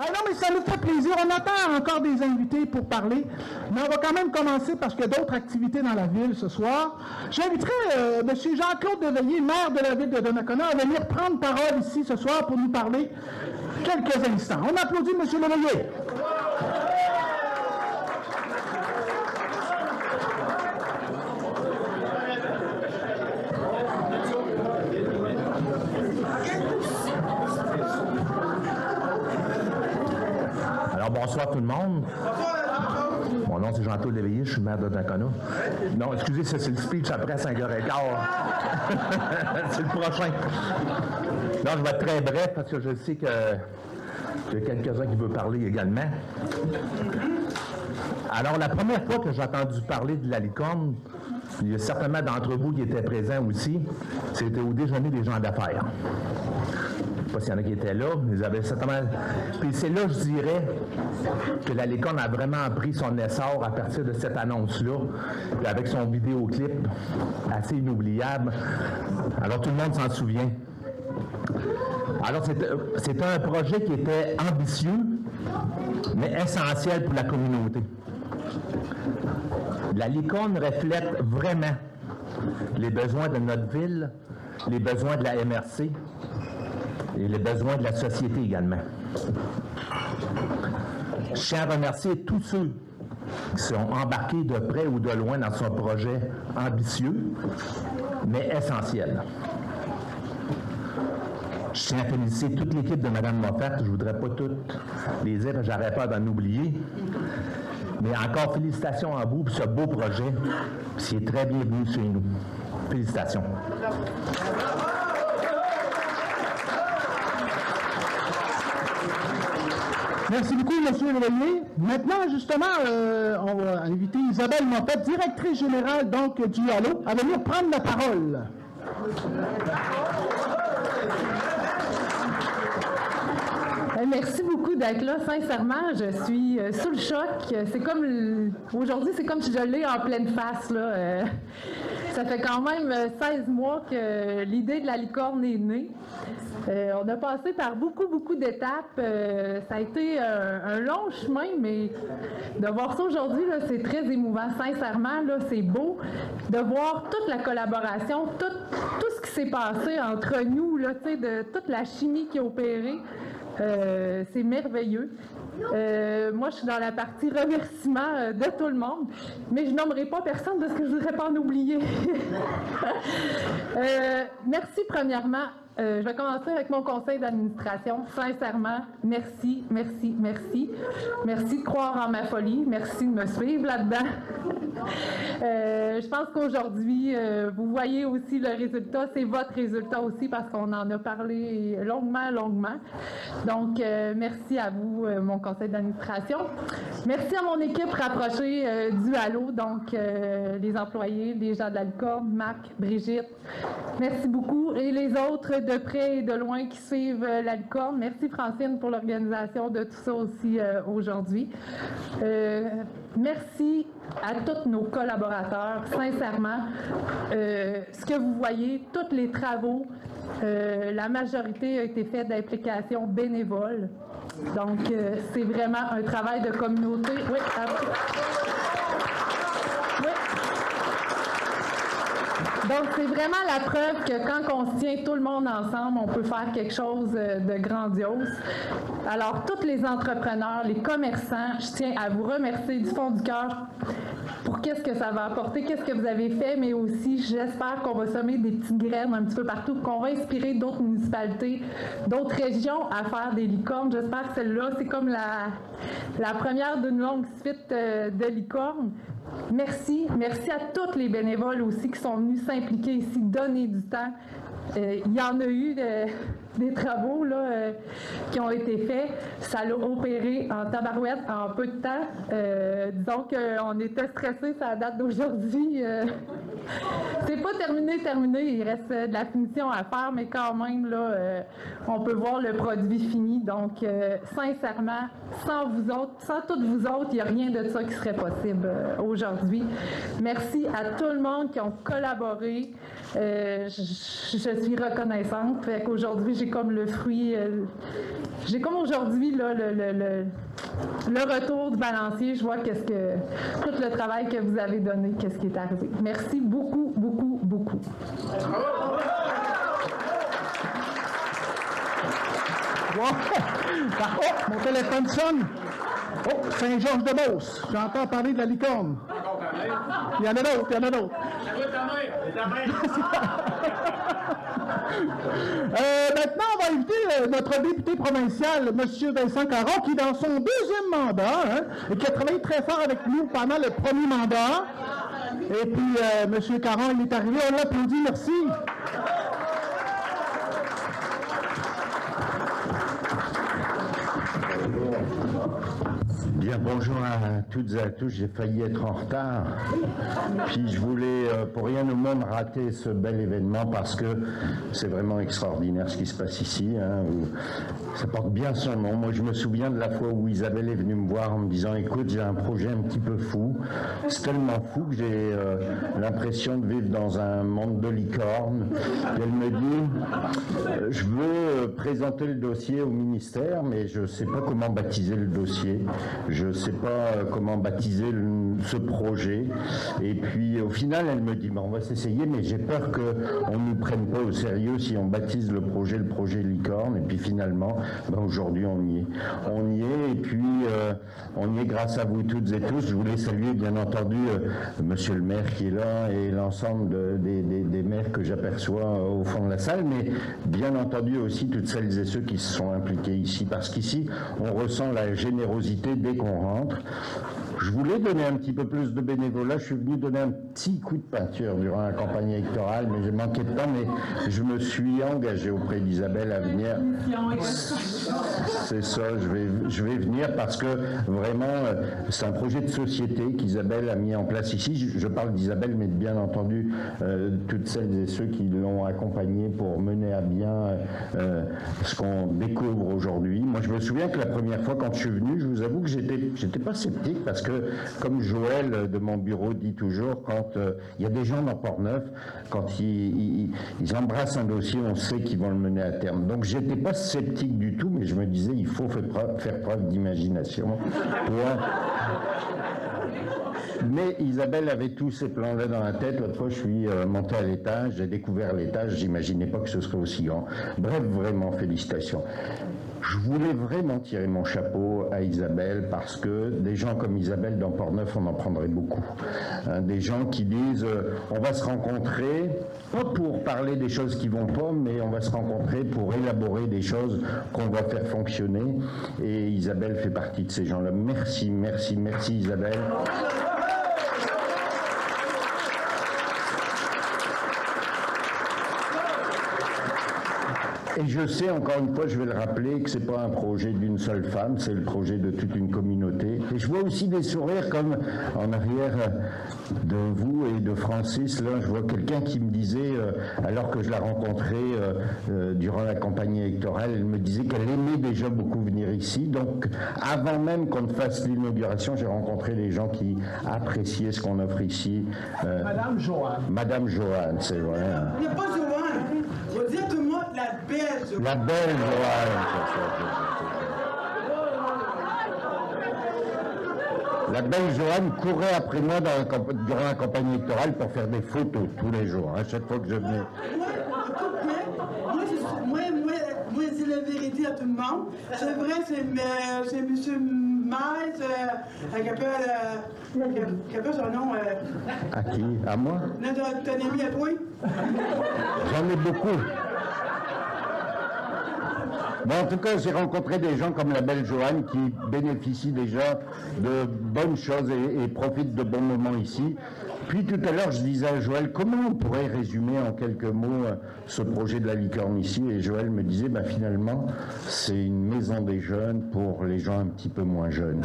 Ah non, mais ça nous fait plaisir. On attend encore des invités pour parler. Mais on va quand même commencer parce qu'il y a d'autres activités dans la ville ce soir. J'inviterai M. Jean-Claude Deveillé, maire de la ville de Donnacona, à venir prendre parole ici ce soir pour nous parler quelques instants. On applaudit M. Deveillé. Alors, bonsoir tout le monde. Mon nom, c'est Jean-Claude Deveillé, je suis maire de Donnacona. Non, excusez, c'est le speech après 5h15. C'est le prochain. Non, je vais être très bref parce que je sais qu'il y a quelques-uns qui veulent parler également. Alors, la première fois que j'ai entendu parler de la licorne, il y a certainement d'entre vous qui étaient présents aussi, c'était au déjeuner des gens d'affaires. Je ne sais pas s'il y en a qui étaient là, mais ils avaient certainement... Puis c'est là, je dirais, que la licorne a vraiment pris son essor à partir de cette annonce-là, puis avec son vidéoclip assez inoubliable. Alors tout le monde s'en souvient. Alors c'était un projet qui était ambitieux, mais essentiel pour la communauté. La licorne reflète vraiment les besoins de notre ville, les besoins de la MRC, et les besoins de la société également. Je tiens à remercier tous ceux qui sont embarqués de près ou de loin dans son projet ambitieux, mais essentiel. Je tiens à féliciter toute l'équipe de Mme Moffat. Je ne voudrais pas toutes les dire, j'aurais peur d'en oublier. Mais encore félicitations à vous pour ce beau projet. C'est très bienvenu chez nous. Félicitations. Merci beaucoup, M. Deveillé. Maintenant, justement, on va inviter Isabelle Moffat, directrice générale donc du Halo, à venir prendre la parole. Merci beaucoup d'être là. Sincèrement, je suis sous le choc. C'est comme aujourd'hui, c'est comme si je l'ai en pleine face là. Ça fait quand même 16 mois que l'idée de la licorne est née. On a passé par beaucoup d'étapes. Ça a été un long chemin, mais de voir ça aujourd'hui, c'est très émouvant. Sincèrement, là, c'est beau de voir toute la collaboration, tout ce qui s'est passé entre nous, là, de toute la chimie qui a opéré. C'est merveilleux. Moi, je suis dans la partie remerciement de tout le monde, mais je nommerai pas personne parce que je voudrais pas en oublier. Merci premièrement. Je vais commencer avec mon conseil d'administration. Sincèrement, merci, merci, merci. Merci de croire en ma folie. Merci de me suivre là-dedans. Je pense qu'aujourd'hui, vous voyez aussi le résultat. C'est votre résultat aussi parce qu'on en a parlé longuement. Donc, merci à vous, mon conseil d'administration. Merci à mon équipe rapprochée du Halo, donc les employés, les gens de la licorne, Marc, Brigitte. Merci beaucoup. Et les autres de près et de loin qui suivent la licorne. Merci Francine pour l'organisation de tout ça aussi aujourd'hui. Merci à tous nos collaborateurs. Sincèrement, ce que vous voyez, tous les travaux, la majorité a été faite d'implications bénévoles. Donc, c'est vraiment un travail de communauté. Oui, donc, c'est vraiment la preuve que quand on se tient tout le monde ensemble, on peut faire quelque chose de grandiose. Alors, tous les entrepreneurs, les commerçants, je tiens à vous remercier du fond du cœur pour qu'est-ce que ça va apporter, qu'est-ce que vous avez fait, mais aussi, j'espère qu'on va semer des petites graines un petit peu partout, qu'on va inspirer d'autres municipalités, d'autres régions à faire des licornes. J'espère que celle-là, c'est comme la première d'une longue suite de licornes. Merci. Merci à tous les bénévoles aussi qui sont venus s'impliquer ici, donner du temps. Il y en a eu des travaux là, qui ont été faits. Ça l'a opéré en tabarouette en peu de temps. Disons qu'on était stressés, ça date d'aujourd'hui. C'est pas terminé. Il reste de la finition à faire, mais quand même, là, on peut voir le produit fini. Donc, sincèrement, sans vous autres, sans toutes vous autres, il n'y a rien de ça qui serait possible aujourd'hui. Merci à tout le monde qui ont collaboré. Je suis reconnaissante. Fait qu'aujourd'hui, j'ai comme le fruit, j'ai comme aujourd'hui là, le retour du balancier. Je vois tout le travail que vous avez donné, qu'est-ce qui est arrivé. Merci beaucoup, beaucoup, beaucoup. Wow. Oh, mon téléphone sonne. Oh, Saint-Georges-de-Beauce. J'entends parler de la licorne. Il y en a d'autres, il y en a d'autres. Maintenant, on va inviter notre député provincial, M. Vincent Caron, qui est dans son deuxième mandat, et qui a travaillé très fort avec nous pendant le premier mandat. Et puis, M. Caron, il est arrivé, on l'applaudit, merci. Bien, bonjour à toutes et à tous. J'ai failli être en retard. Puis je voulais, pour rien au monde, rater ce bel événement parce que c'est vraiment extraordinaire ce qui se passe ici. Ça porte bien son nom. Moi, je me souviens de la fois où Isabelle est venue me voir en me disant « Écoute, j'ai un projet un petit peu fou. C'est tellement fou que j'ai l'impression de vivre dans un monde de licorne. » Et elle me dit « Je veux présenter le dossier au ministère, mais je ne sais pas comment baptiser le dossier. Je ne sais pas comment baptiser ce projet. » Et puis au final, elle me dit on va s'essayer, mais j'ai peur qu'on ne nous prenne pas au sérieux si on baptise le projet licorne. Et puis finalement, aujourd'hui on y est. On y est, et puis on y est grâce à vous toutes et tous. Je voulais saluer bien entendu monsieur le maire qui est là et l'ensemble des maires que j'aperçois au fond de la salle, mais bien entendu aussi toutes celles et ceux qui se sont impliqués ici, parce qu'ici on ressent la générosité dès qu'on rentre. Je voulais donner un petit peu plus de bénévolat. Je suis venu donner un petit coup de peinture durant la campagne électorale, mais j'ai manqué de temps. Mais je me suis engagé auprès d'Isabelle à venir. C'est ça, je vais venir parce que vraiment, c'est un projet de société qu'Isabelle a mis en place ici. Je parle d'Isabelle, mais bien entendu, toutes celles et ceux qui l'ont accompagnée pour mener à bien ce qu'on découvre aujourd'hui. Moi, je me souviens que la première fois, quand je suis venu, je vous avoue que j'étais pas sceptique parce que, comme Joël de mon bureau dit toujours, quand il y a des gens dans Port-Neuf, quand ils embrassent un dossier, on sait qu'ils vont le mener à terme. Donc, j'étais pas sceptique du tout, mais je me disais, il faut faire preuve d'imagination. Mais Isabelle avait tous ces plans-là dans la tête. L'autre fois, je suis monté à l'étage, j'ai découvert l'étage, j'imaginais pas que ce serait aussi grand. Bref, vraiment, félicitations. Je voulais vraiment tirer mon chapeau à Isabelle parce que des gens comme Isabelle dans Port-Neuf, on en prendrait beaucoup. Des gens qui disent on va se rencontrer, pas pour parler des choses qui vont pas, mais on va se rencontrer pour élaborer des choses qu'on va faire fonctionner. Et Isabelle fait partie de ces gens-là. Merci, merci, merci Isabelle. Et je sais, encore une fois, je vais le rappeler, que ce n'est pas un projet d'une seule femme, c'est le projet de toute une communauté. Et je vois aussi des sourires comme en arrière de vous et de Francis. Là, je vois quelqu'un qui me disait, alors que je la rencontrais durant la campagne électorale, elle me disait qu'elle aimait déjà beaucoup venir ici. Donc, avant même qu'on ne fasse l'inauguration, j'ai rencontré des gens qui appréciaient ce qu'on offre ici. Madame Joanne. Madame Joanne, c'est vrai. Il n'y a pas Joanne. Je veux dire tout le monde, la belle Joanne. La belle Joanne. La belle Joanne courait après moi durant la campagne électorale pour faire des photos tous les jours, à chaque fois que je venais. Moi, c'est la vérité à tout le monde. C'est vrai, c'est M. Maïs, qui appelle son nom. À qui? À moi? Ton ami à toi? J'en ai beaucoup. Bon, en tout cas, j'ai rencontré des gens comme la belle Joanne qui bénéficient déjà de bonnes choses et profitent de bons moments ici. Puis tout à l'heure, je disais à Joël, comment on pourrait résumer en quelques mots ce projet de la licorne ici? Et Joël me disait, finalement, c'est une maison des jeunes pour les gens un petit peu moins jeunes.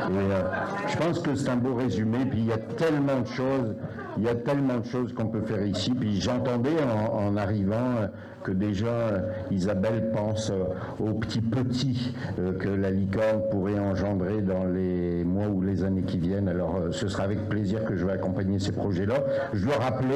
Et je pense que c'est un beau résumé. Puis il y a tellement de choses. Il y a tellement de choses qu'on peut faire ici. Puis j'entendais en arrivant que déjà Isabelle pense aux petits que la licorne pourrait engendrer dans les mois ou les années qui viennent. Alors ce sera avec plaisir que je vais accompagner ces projets-là. Je dois rappeler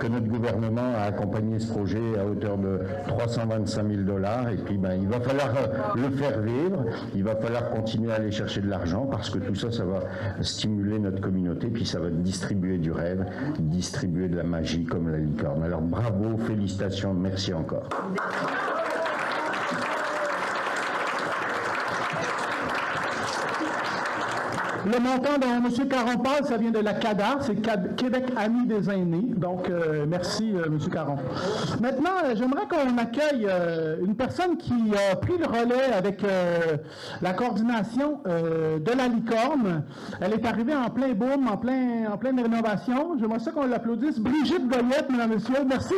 que notre gouvernement a accompagné ce projet à hauteur de 325 000 $, et puis il va falloir le faire vivre, il va falloir continuer à aller chercher de l'argent, parce que tout ça, ça va stimuler notre communauté, puis ça va distribuer du rêve, distribuer de la magie comme la licorne. Alors bravo, félicitations, merci encore. Le montant dont M. Caron parle, ça vient de la CADA, c'est Québec Amis des Aînés. Donc, merci, M. Caron. Maintenant, j'aimerais qu'on accueille une personne qui a pris le relais avec la coordination de la licorne. Elle est arrivée en plein boom, en pleine rénovation. J'aimerais ça qu'on l'applaudisse. Brigitte Goyette, mesdames et messieurs, merci.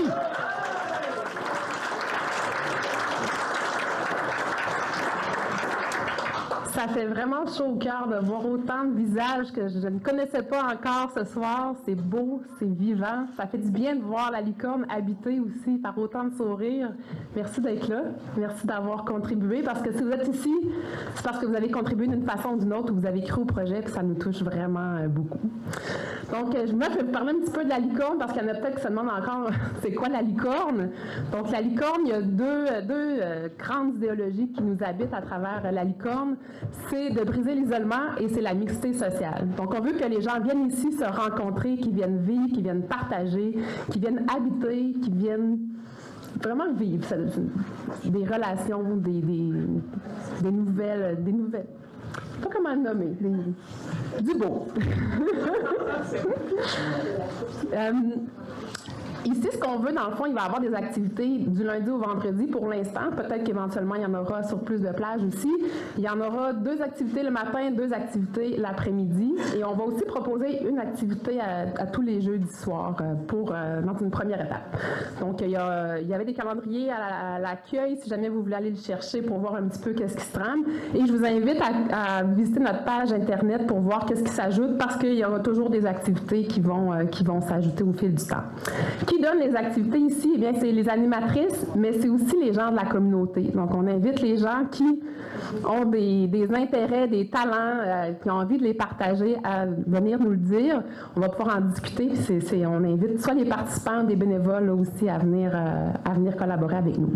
Ça fait vraiment chaud au cœur de voir autant de visages que je ne connaissais pas encore ce soir. C'est beau, c'est vivant. Ça fait du bien de voir la licorne habitée aussi par autant de sourires. Merci d'être là. Merci d'avoir contribué. Parce que si vous êtes ici, c'est parce que vous avez contribué d'une façon ou d'une autre, ou vous avez cru au projet, puis ça nous touche vraiment beaucoup. Donc, moi, je vais vous parler un petit peu de la licorne, parce qu'il y en a peut-être qui se demandent encore c'est quoi la licorne. Donc, la licorne, il y a deux grandes idéologies qui nous habitent à travers la licorne. C'est de briser l'isolement et c'est la mixité sociale. Donc, on veut que les gens viennent ici se rencontrer, qu'ils viennent vivre, qu'ils viennent partager, qu'ils viennent habiter, qu'ils viennent vraiment vivre des relations, des nouvelles. Je ne sais pas comment le nommer. Du beau. Ici, ce qu'on veut, dans le fond, il va y avoir des activités du lundi au vendredi pour l'instant. Peut-être qu'éventuellement, il y en aura sur plus de plages aussi. Il y en aura 2 activités le matin, 2 activités l'après-midi. Et on va aussi proposer une activité à tous les jeudis soirs dans une première étape. Donc, il y avait des calendriers à l'accueil, si jamais vous voulez aller le chercher pour voir un petit peu qu'est-ce qui se trame. Et je vous invite à visiter notre page Internet pour voir qu'est-ce qui s'ajoute, parce qu'il y aura toujours des activités qui vont s'ajouter au fil du temps. Qui donne les activités ici? Eh bien, c'est les animatrices, mais c'est aussi les gens de la communauté. Donc, on invite les gens qui ont des intérêts, des talents, qui ont envie de les partager, à venir nous le dire. On va pouvoir en discuter. On invite soit les participants, des bénévoles là, aussi à venir collaborer avec nous.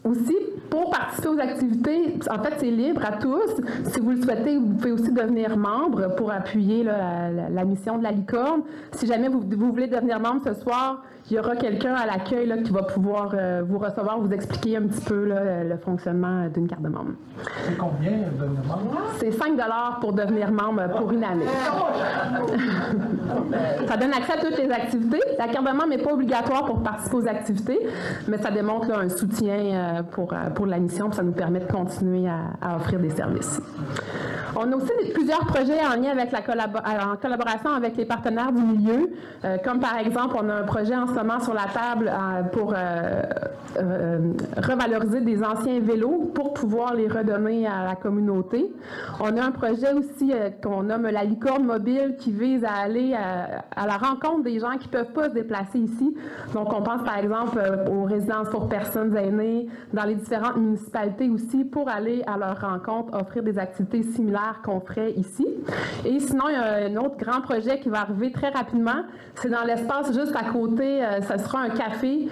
Aussi, pour participer aux activités, en fait, c'est libre à tous. Si vous le souhaitez, vous pouvez aussi devenir membre pour appuyer là, la mission de la licorne. Si jamais vous voulez devenir membre ce soir, il y aura quelqu'un à l'accueil qui va pouvoir vous recevoir, vous expliquer un petit peu là, le fonctionnement d'une carte de membre. C'est combien de devenir membre? C'est 5 $ pour devenir membre pour une année. Ça donne accès à toutes les activités. La carte de membre n'est pas obligatoire pour participer aux activités, mais ça démontre là, un soutien pour la mission, puis ça nous permet de continuer à offrir des services. On a aussi plusieurs projets en lien avec en collaboration avec les partenaires du milieu, comme par exemple, on a un projet en ce moment sur la table pour revaloriser des anciens vélos pour pouvoir les redonner à la communauté. On a un projet aussi qu'on nomme la licorne mobile qui vise à aller à la rencontre des gens qui ne peuvent pas se déplacer ici. Donc, on pense par exemple aux résidences pour personnes aînées, dans les différentes municipalités aussi, pour aller à leur rencontre, offrir des activités similaires qu'on ferait ici. Et sinon, il y a un autre grand projet qui va arriver très rapidement. C'est dans l'espace juste à côté, ça sera un café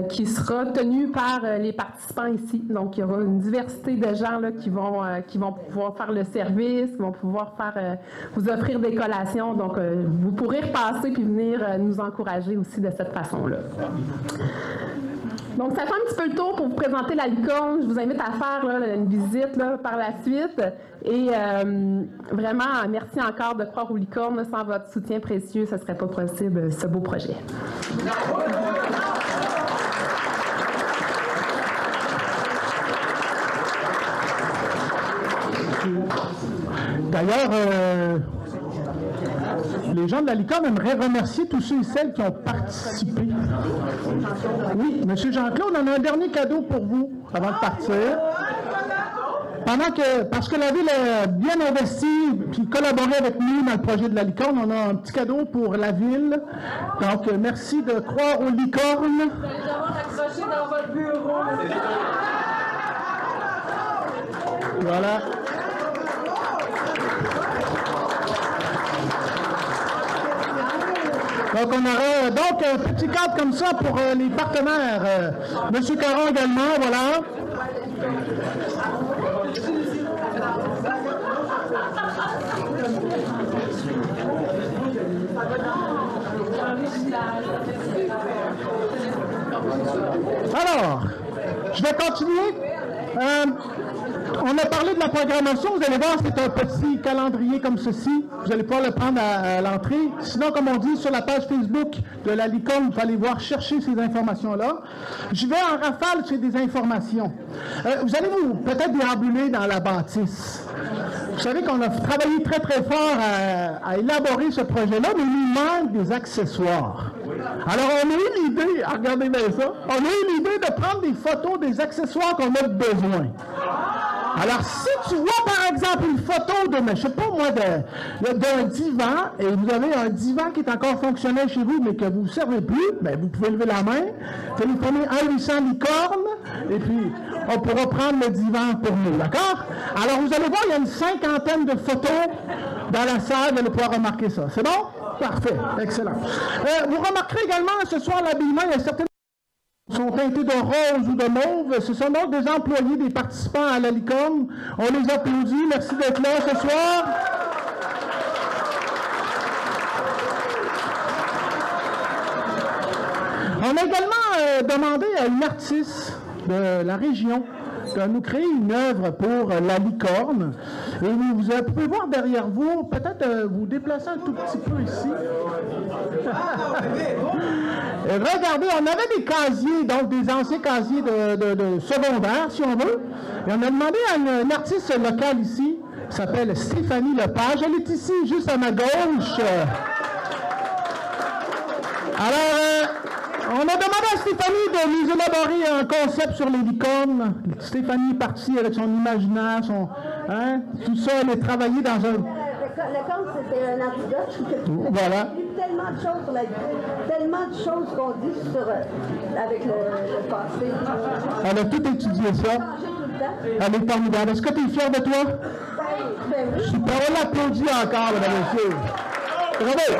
qui sera tenu par les participants ici. Donc, il y aura une diversité de gens là, qui vont pouvoir faire le service, qui vont pouvoir vous offrir des collations. Donc, vous pourrez repasser puis venir nous encourager aussi de cette façon-là. Donc, ça fait un petit peu le tour pour vous présenter la licorne. Je vous invite à faire là, une visite là, par la suite. Et vraiment, merci encore de croire aux licornes. Sans votre soutien précieux, ce ne serait pas possible, ce beau projet. D'ailleurs, les gens de la licorne aimeraient remercier tous ceux et celles qui ont participé. Oui, M. Jean-Claude, on a un dernier cadeau pour vous avant de partir. parce que la ville est bien investie puis collaboré avec nous dans le projet de la licorne, on a un petit cadeau pour la ville. Donc, merci de croire aux licornes. Vous allez devoir accrocher dans votre bureau. Voilà. Donc, on aura donc un petit cadre comme ça pour les partenaires. Monsieur Caron également, voilà. Alors, je vais continuer. On a parlé de la programmation. Vous allez voir, c'est un petit calendrier comme ceci. Vous allez pouvoir le prendre à l'entrée. Sinon, comme on dit, sur la page Facebook de la licorne, vous allez voir chercher ces informations-là. Je vais en rafale sur des informations. Vous allez vous peut-être déambuler dans la bâtisse. Vous savez qu'on a travaillé très, très fort à élaborer ce projet-là, mais il nous manque des accessoires. Alors, on a eu l'idée, regardez bien ça, on a eu l'idée de prendre des photos des accessoires qu'on a besoin. Alors, si tu vois, par exemple, une photo de, je ne sais pas moi, d'un divan, et vous avez un divan qui est encore fonctionnel chez vous, mais que vous ne servez plus, bien, vous pouvez lever la main, téléphoner 1-800 licorne, et puis on pourra prendre le divan pour nous, d'accord? Alors, vous allez voir, il y a une 50aine de photos dans la salle, vous allez pouvoir remarquer ça. C'est bon? Parfait, excellent. Vous remarquerez également, ce soir, l'habillement, il y a certaines sont teintés de rose ou de mauve. Ce sont donc des employés, des participants à la licorne. On les applaudit. Merci d'être là ce soir. On a également demandé à une artiste de la région de nous créer une œuvre pour la licorne. Et vous pouvez voir derrière vous, peut-être vous déplacer un tout petit peu ici. Et regardez, on avait des casiers, donc des anciens casiers de secondaire, si on veut. Et on a demandé à une artiste locale ici, qui s'appelle Stéphanie Lepage. Elle est ici, juste à ma gauche. Alors, on a demandé à Stéphanie de nous élaborer un concept sur les licornes. Stéphanie est partie avec son imaginaire, tout ça, elle est travaillée dans un... Le conte, c'était un antidote. Voilà. Il y a tellement de choses sur la vie, tellement de choses qu'on dit avec le passé. Elle a tout étudié ça. Elle est formidable. Est-ce que tu es fière de toi? Ben oui. Super, on l'applaudit encore, mesdames et messieurs. Bravo.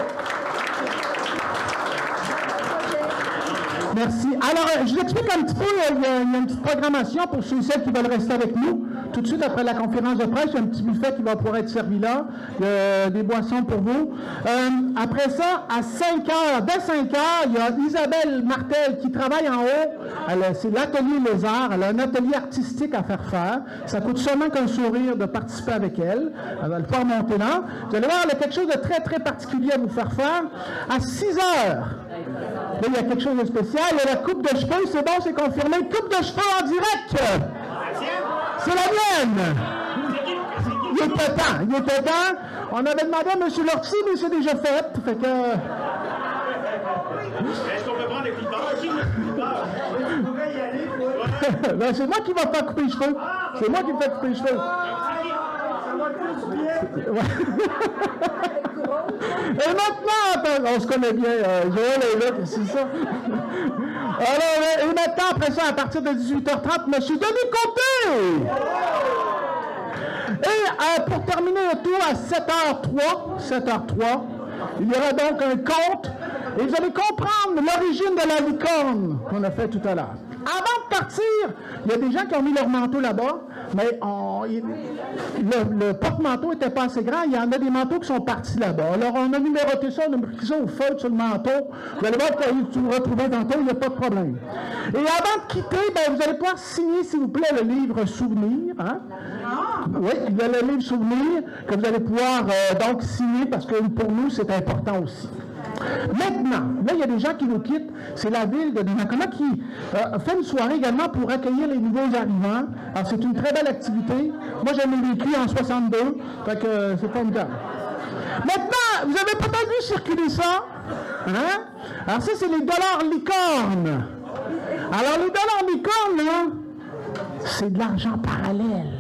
Merci. Alors, je vous explique un petit peu, il y a une petite programmation pour ceux et celles qui veulent rester avec nous. Tout de suite après la conférence de presse, il y a un petit buffet qui va pouvoir être servi là, des boissons pour vous. Après ça, à 5 heures, dès 5 heures, il y a Isabelle Martel qui travaille en haut. C'est l'atelier Lézard. Elle a un atelier artistique à faire. Ça coûte seulement qu'un sourire de participer avec elle. Elle va le faire monter là. Vous allez voir, elle a quelque chose de très, très particulier à vous faire faire. À 6 heures, là, il y a quelque chose de spécial. Il y a la coupe de cheveux. C'est bon, c'est confirmé. Coupe de cheveux en direct. C'est la mienne! Il était temps. On avait demandé à M. Lortie, mais c'est déjà fait. Fait que... Est-ce qu'on peut prendre les clippers? Ben, c'est moi qui va faire couper les cheveux. C'est moi qui me fais couper les cheveux. Et maintenant, on se connaît bien, Joël est là, c'est ça. Alors, et maintenant, après ça, à partir de 18h30, M. Denis Côté! Et pour terminer le tout, à 7h03, il y aura donc un conte, et vous allez comprendre l'origine de la licorne qu'on a fait tout à l'heure. Avant de partir, il y a des gens qui ont mis leur manteau là-bas, mais le porte-manteau n'était pas assez grand. Il y en a des manteaux qui sont partis là-bas. Alors, on a numéroté ça, on a mis ça au feutre sur le manteau. Vous allez voir que vous vous retrouvez tantôt, il n'y a pas de problème. Et avant de quitter, ben, vous allez pouvoir signer, s'il vous plaît, le livre Souvenir. Hein? Oui, il y a le livre Souvenir que vous allez pouvoir donc signer parce que pour nous, c'est important aussi. Maintenant, là, il y a des gens qui nous quittent. C'est la ville de Donnacona qui fait une soirée également pour accueillir les nouveaux arrivants. Alors, c'est une très belle activité. Moi, j'en ai vécu en 62, fait que c'est formidable. Maintenant, vous avez peut-être vu circuler ça. Hein? Alors, ça, c'est les dollars licornes. Alors, les dollars licornes, là, c'est de l'argent parallèle.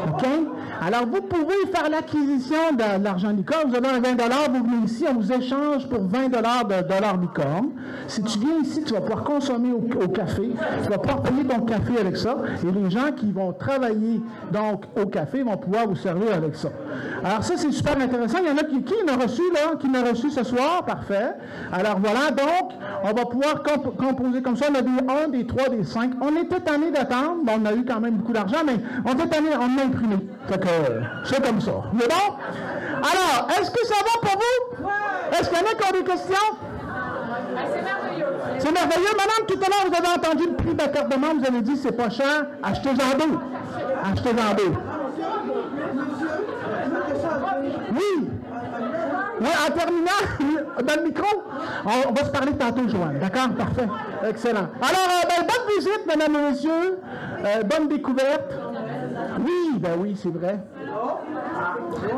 OK? Alors, vous pouvez faire l'acquisition de l'argent licorne. Vous avez un 20 $, vous venez ici, on vous échange pour 20 $ de dollars licorne. Si tu viens ici, tu vas pouvoir consommer au café. Tu vas pouvoir payer ton café avec ça. Et les gens qui vont travailler donc au café vont pouvoir vous servir avec ça. Alors, ça, c'est super intéressant. Il y en a qui en a reçu, là, qui en a reçu ce soir. Parfait. Alors, voilà. Donc, on va pouvoir composer comme ça. On a des 1, des 3, des 5. On était tanné d'attendre. Bon, on a eu quand même beaucoup d'argent, mais on était tanné, on a imprimé. Fait que c'est comme ça. C'est bon? Alors, est-ce que ça va pour vous? Est-ce qu'il y en a qui ont des questions? C'est merveilleux. C'est merveilleux. Madame, tout à l'heure, vous avez entendu le prix d'accord de membre. Vous avez dit c'est pas cher. Achetez-en deux. Achetez-en deux. Oui. Oui, en terminant, dans le micro, on va se parler tantôt, Joanne. D'accord? Parfait. Excellent. Alors, bonne visite, mesdames et messieurs. Bonne découverte. Oui, ben oui, c'est vrai.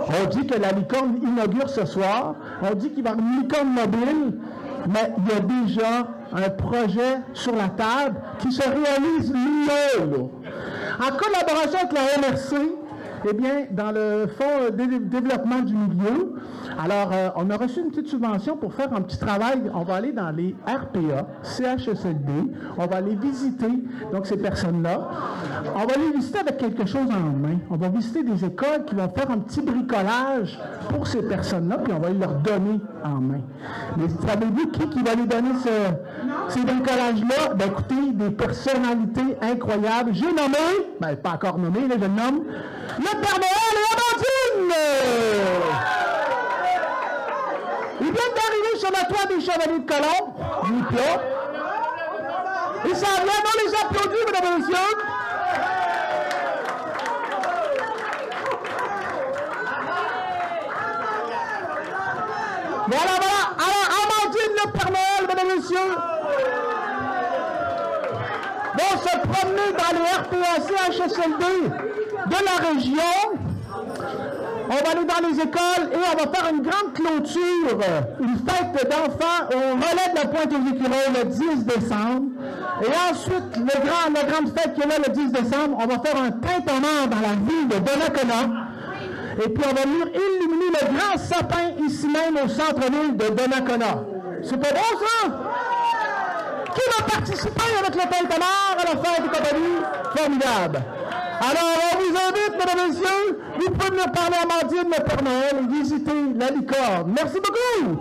On dit que la licorne inaugure ce soir. On dit qu'il va y avoir une licorne mobile, mais il y a déjà un projet sur la table qui se réalise là. En collaboration avec la MRC, eh bien, dans le fonds de développement du milieu, alors, on a reçu une petite subvention pour faire un petit travail. On va aller dans les RPA, CHSLD, on va aller visiter, donc, ces personnes-là. On va les visiter avec quelque chose en main. On va visiter des écoles qui vont faire un petit bricolage pour ces personnes-là, puis on va leur donner en main. Mais savez-vous qui va les donner ces bricolages-là? Ben, écoutez, des personnalités incroyables. J'ai nommé, ben, pas encore nommé, là, je le nomme, le Père Noël et Amandine! Ils viennent d'arriver sur le toit des Chevaliers de Colombe, du plat. Ils s'en viennent, on les applaudit, mesdames et messieurs. Voilà, voilà. Alors, Amandine, le Père Noël, mesdames et messieurs, vont se promener dans les RPA, CHSLD de la région. On va aller dans les écoles et on va faire une grande clôture, une fête d'enfants au relais de la Pointe-aux-Écureuils le 10 décembre. Et ensuite, la grande fête qui est là le 10 décembre, on va faire un tintamarre dans la ville de Donnacona. Et puis on va venir illuminer le grand sapin ici même au centre-ville de Donnacona. C'est pas bon ça? Qui va participer avec le tintamarre à la fête de compagnie? Formidable. Alors, on vous invite, mesdames et messieurs, vous pouvez venir parler à Amandine, le Père Noël, et visiter la licorne. Merci beaucoup!